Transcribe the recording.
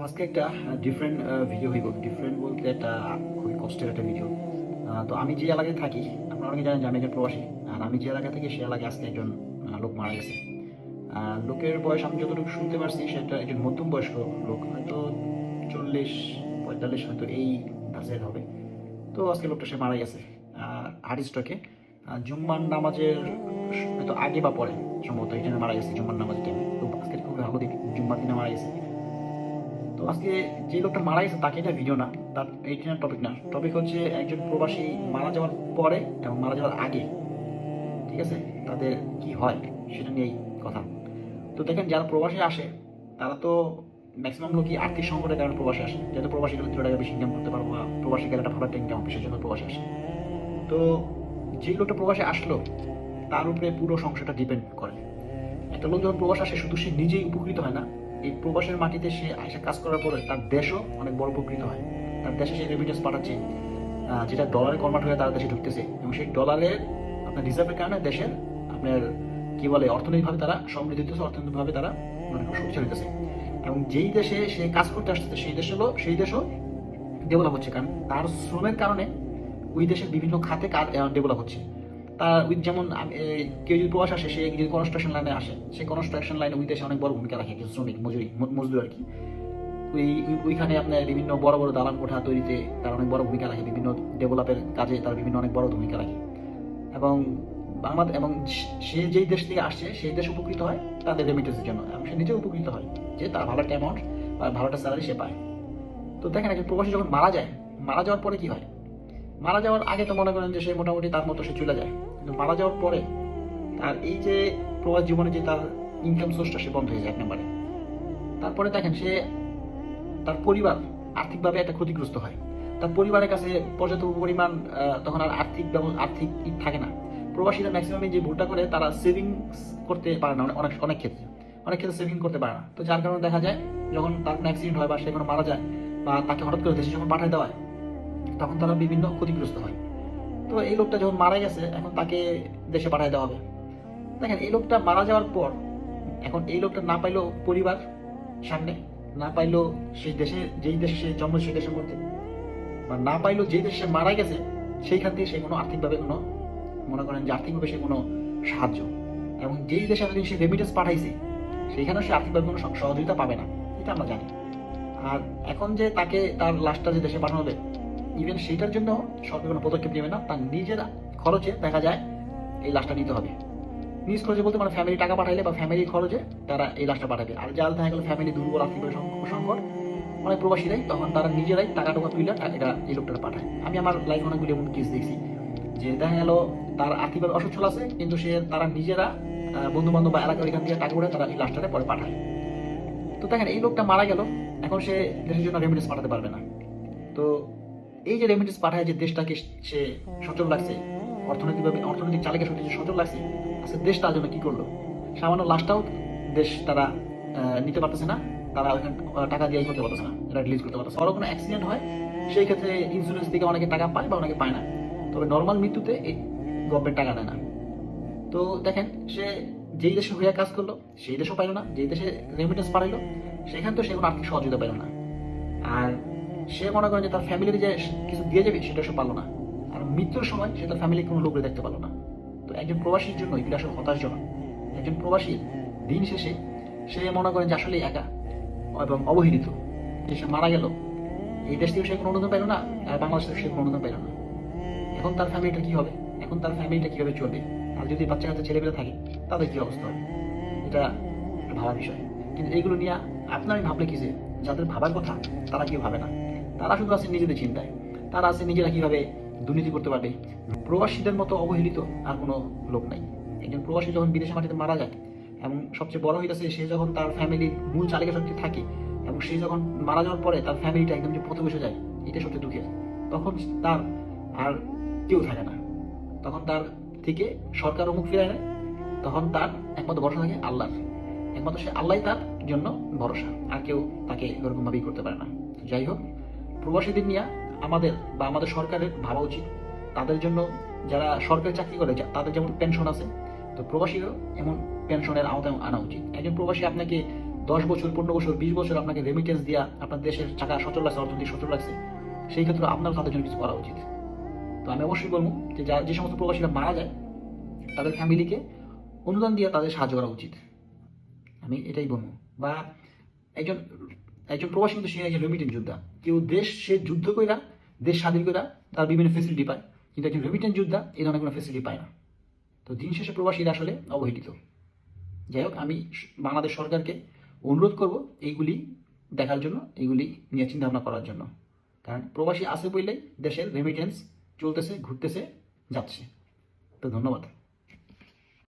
আজকে একটা different video হইব। ডিফারেন্ট বলতে একটা খুবই কষ্টের একটা ভিডিও। তো আমি যে এলাকায় থাকি, আপনারা অনেকে জানেন যে আমি একজন প্রবাসী। আর আমি যে এলাকা থেকে সে এলাকায় আজকে একজন লোক মারা গেছে। লোকের বয়স আমি যতটুকু শুনতে পারছি সেটা একজন মধ্যম বয়স্ক লোক, হয়তো 40-45 হয়তো এই ধাঁচের হবে। তো আজকে লোকটা সে মারা গেছে হার্ট স্ট্রোকে। জুম্মার নামাজের হয়তো আগে বা পরে সম্ভবত এই জন্য মারা গেছে, জুম্মার নামাজের টাইমে। তো আজকে খুবই ভালো দিন, জুম্মার দিনে মারা গেছে। তো আজকে যে লোকটা মারা গেছে তাকে এটা ভিডিও না, তার এইটা টপিক না। টপিক হচ্ছে একজন প্রবাসী মারা যাওয়ার পরে এবং মারা যাওয়ার আগে, ঠিক আছে, তাদের কি হয় সেটা নিয়েই কথা। তো দেখেন, যারা প্রবাসী আসে তারা তো ম্যাক্সিমাম লোকই আর্থিক সংকটের কারণে প্রবাসী আসে, যেহেতু প্রবাসী গেলে 2 টাকা বেশি ইনকাম করতে পারবো, বা প্রবাসী গেলে একটা ভালো একটা ইনকাম হবে, সেই জন্য প্রবাসী আসে। তো যে লোকটা প্রবাসী আসলো তার উপরে পুরো সংসারটা ডিপেন্ড করে। একটা লোক যখন প্রবাস আসে শুধু সে নিজেই উপকৃত হয় না, এই প্রবাসের মাটিতে সে আইসা কাজ করার পরে তার দেশও অনেক বড় উপকৃত হয়। তার দেশে সে রেমিটেন্স পাঠাচ্ছে, যেটা ডলারে কনভার্ট হয়ে তার দেশে ঢুকতেছে, এবং সেই ডলারের আপনার রিজার্ভের কারণে দেশের আপনার কি বলে অর্থনৈতিকভাবে তারা সমৃদ্ধ হইতেছে, অর্থনৈতিকভাবে তারা মানে শক্তিশালী হইতেছে। এবং যেই দেশে সে কাজ করতে আসতেছে সেই দেশও ডেভেলপ হচ্ছে, কারণ তার শ্রমের কারণে ওই দেশের বিভিন্ন খাতে কাজ ডেভেলপ হচ্ছে। তার ওই যেমন কেউ যদি প্রবাস আসে, সে যদি কনস্ট্রাকশন লাইনে আসে, সেই কনস্ট্রাকশন লাইনে ওই দেশে অনেক বড় ভূমিকা রাখে, কিছু শ্রমিক মজদুর আর কি। ওইখানে আপনার বিভিন্ন বড় বড় দালান কোঠা তৈরিতে তার অনেক বড় ভূমিকা রাখে, বিভিন্ন ডেভেলপের কাজে তার বিভিন্ন অনেক বড় ভূমিকা রাখে। এবং বাংলাদেশ এবং সে যেই দেশ থেকে আসছে সেই দেশ উপকৃত হয় তাদের রেমিটেন্সের জন্য, এবং সে নিজে উপকৃত হয় যে তার ভালো একটা অ্যামাউন্ট বা ভালো একটা স্যালারি সে পায়। তো দেখেন, একজন প্রবাসী যখন মারা যায়, মারা যাওয়ার পরে কি হয়? মারা যাওয়ার আগে তো মনে করেন যে সে মোটামুটি তার মতো সে চলে যায়, কিন্তু মারা যাওয়ার পরে তার এই যে প্রবাস জীবনে যে তার ইনকাম সোর্সটা সে বন্ধ হয়ে যায় এক নম্বরে। তারপরে দেখেন, সে তার পরিবার আর্থিকভাবে একটা ক্ষতিগ্রস্ত হয়। তার পরিবারের কাছে পর্যাপ্ত পরিমাণ তখন আর আর্থিক থাকে না। প্রবাসীরা ম্যাক্সিমামই যে ভুলটা করে, তারা সেভিংস করতে পারে না, অনেক ক্ষেত্রে সেভিং করতে পারে না। তো যার কারণে দেখা যায় যখন তার কোনো অ্যাক্সিডেন্ট হয় বা সে কোনো মারা যায়, বা তাকে হঠাৎ করে দেশে যখন পাঠায় দেওয়া হয়, তখন তারা বিভিন্ন ক্ষতিগ্রস্ত হয়। তো এই লোকটা যখন মারা গেছে, এখন তাকে দেশে পাঠায় দেওয়া হবে। দেখেন, এই লোকটা মারা যাওয়ার পর এখন এই লোকটা না পাইলো পরিবার সামনে, না পাইলো সেই দেশে, যেই দেশে সে জন্ম সেই দেশের মধ্যে, বা না পাইলো যেই দেশে সে মারা গেছে সেইখান থেকে সে কোনো আর্থিকভাবে কোনো মনে করেন যে আর্থিকভাবে সে কোনো সাহায্য, এবং যেই দেশে এতদিন সে রেমিটেন্স পাঠাইছে সেইখানেও সে আর্থিকভাবে কোনো সহযোগিতা পাবে না, এটা আমরা জানি। আর এখন যে তাকে তার লাশটা যে দেশে পাঠানো হবে, ইভেন সেইটার জন্য সরকার কোনো পদক্ষেপ নেবে না, তার নিজের খরচে দেখা যায় এই লাশটা নিতে হবে। নিজ খরচে বলতে মানে ফ্যামিলি টাকা পাঠাইলে বা ফ্যামিলি খরচে তারা এই লাশটা পাঠাবে। আর যারা দেখা গেলো ফ্যামিলি দুর্বল, আর্থিক সংকট, অনেক প্রবাসীরাই তখন তারা নিজেরাই টাকা তুলে এটা এই লোকটা পাঠায়। আমি আমার লাইফ অনেকগুলি এমন কেস দেখছি যে দেখা গেল তার আর্থিকভাবে অসচ্ছল আছে, কিন্তু তারা নিজেরা বন্ধু বান্ধব বা এলাকার এখান থেকে টাকা করে তারা এই লাশটাকে পরে পাঠায়। তো দেখেন, এই লোকটা মারা গেল, এখন সে দেশের জন্য রেমিটেন্স পাঠাতে পারবে না। তো এই যে রেমিটেন্স পাঠায় যে দেশটাকে সে সচল লাগছে, অর্থনৈতিক চালিকা শক্তি যে সচল লাগছে, আজকে দেশ তার জন্য কি করলো? সামান্য লাশটাও দেশ তারা নিতে পারতেছে না, তারা ওইখানে টাকা দিয়ে করতে পারতেছে না, এটা রিলিজ করতে পারতেছে। বড় কোনো অ্যাক্সিডেন্ট হয় সেই ক্ষেত্রে ইন্স্যুরেন্স থেকে অনেকে টাকা পায় বা অনেকে পায় না, তবে নর্মাল মৃত্যুতে এই গভর্নমেন্ট টাকা দেয় না। তো দেখেন, সে যেই দেশে হইয়া কাজ করলো সেই দেশও পাইলো না, যেই দেশে রেমিটেন্স পাঠাইলো সেখান তো সে কোনো আর্থিক সহযোগিতা পাইলো না। আর সে মনে করেন যে তার ফ্যামিলিতে যে কিছু দিয়ে যাবে সেটা সে পারলো না। আর মৃত্যুর সময় সে তার ফ্যামিলি কোনো লোক দেখতে পারলো না। তো একজন প্রবাসীর জন্য এগুলো আসলে হতাশজনক। একজন প্রবাসী দিন শেষে সে মনে করেন যে আসলে একা এবং অবহেলিত, যে সে মারা গেল, এই দেশ থেকে সে কোনো অনুদান পাইল না, আর বাংলাদেশ থেকে সে কোনো অনুদান পাইল না। এখন তার ফ্যামিলিটা কি হবে? এখন তার ফ্যামিলিটা কিভাবে চলবে? আর যদি বাচ্চা কাচ্চা ছেলেমেয়েরা থাকে তাদের কি অবস্থা হবে? এটা একটা ভাবার বিষয়। কিন্তু এইগুলো নিয়ে আপনার ভাবলে কি যে যাদের ভাবার কথা তারা কেউ ভাবে না, তারা শুধু আছে নিজেদের চিন্তায়, তারা আছে নিজেরা কিভাবে দুর্নীতি করতে পারবে। প্রবাসীদের মতো অবহেলিত আর কোনো লোক নাই। একজন প্রবাসী যখন বিদেশে মাটিতে মারা যায়, এবং সবচেয়ে বড় হইতেছে সে যখন তার ফ্যামিলির মূল চালিকা শক্তি থাকে, এবং সে যখন মারা যাওয়ার পরে তার ফ্যামিলিটা একদম যে পথে বসে যায়, এটা সবচেয়ে দুঃখের। তখন তার আর কেউ থাকে না, তখন তার থেকে সরকারও মুখ ফিরায় নেয়, তখন তার একমাত্র ভরসা থাকে আল্লাহ। একমাত্র সে আল্লাহ তার জন্য ভরসা, আর কেউ তাকে ওরকম ভাবেই করতে পারে না। যাই হোক, প্রবাসীদের নিয়ে আমাদের সরকারের ভাবা উচিত। তাদের জন্য যারা সরকারি চাকরি করে তাদের যেমন পেনশন আছে, তো প্রবাসীরও এমন পেনশনের আওতায় আনা উচিত। একজন প্রবাসী আপনাকে 10 বছর, 15 বছর, 20 বছর আপনাকে রেমিটেন্স দিয়া আপনার দেশের টাকা সচল লাগছে, অর্থনৈতিক সচল লাগছে, সেই ক্ষেত্রে আপনার তাদের জন্য কিছু করা উচিত। তো আমি অবশ্যই বলবো যে যে সমস্ত প্রবাসীরা মারা যায় তাদের ফ্যামিলিকে অনুদান দিয়ে তাদের সাহায্য করা উচিত, আমি এটাই বলবো। বা একজন একজন প্রবাসী কিন্তু সে একজন রেমিটেন্স যোদ্ধা। কেউ সে যুদ্ধ কইরা দেশ স্বাধীন কইরা তার বিভিন্ন ফেসিলিটি পায়, কিন্তু একজন রেমিটেন্স যোদ্ধা এই ধরনের কোনো ফেসিলিটি পায় না। তো দিন শেষে প্রবাসীরা আসলে অবহেলিত। যাই হোক, আমি বাংলাদেশ সরকারকে অনুরোধ করব এইগুলি দেখার জন্য, এইগুলি নিয়ে চিন্তা ভাবনা করার জন্য। কারণ প্রবাসী আছে বললেই দেশের রেমিটেন্স চলতেছে, ঘুরতেছে, যাচ্ছে। তো ধন্যবাদ।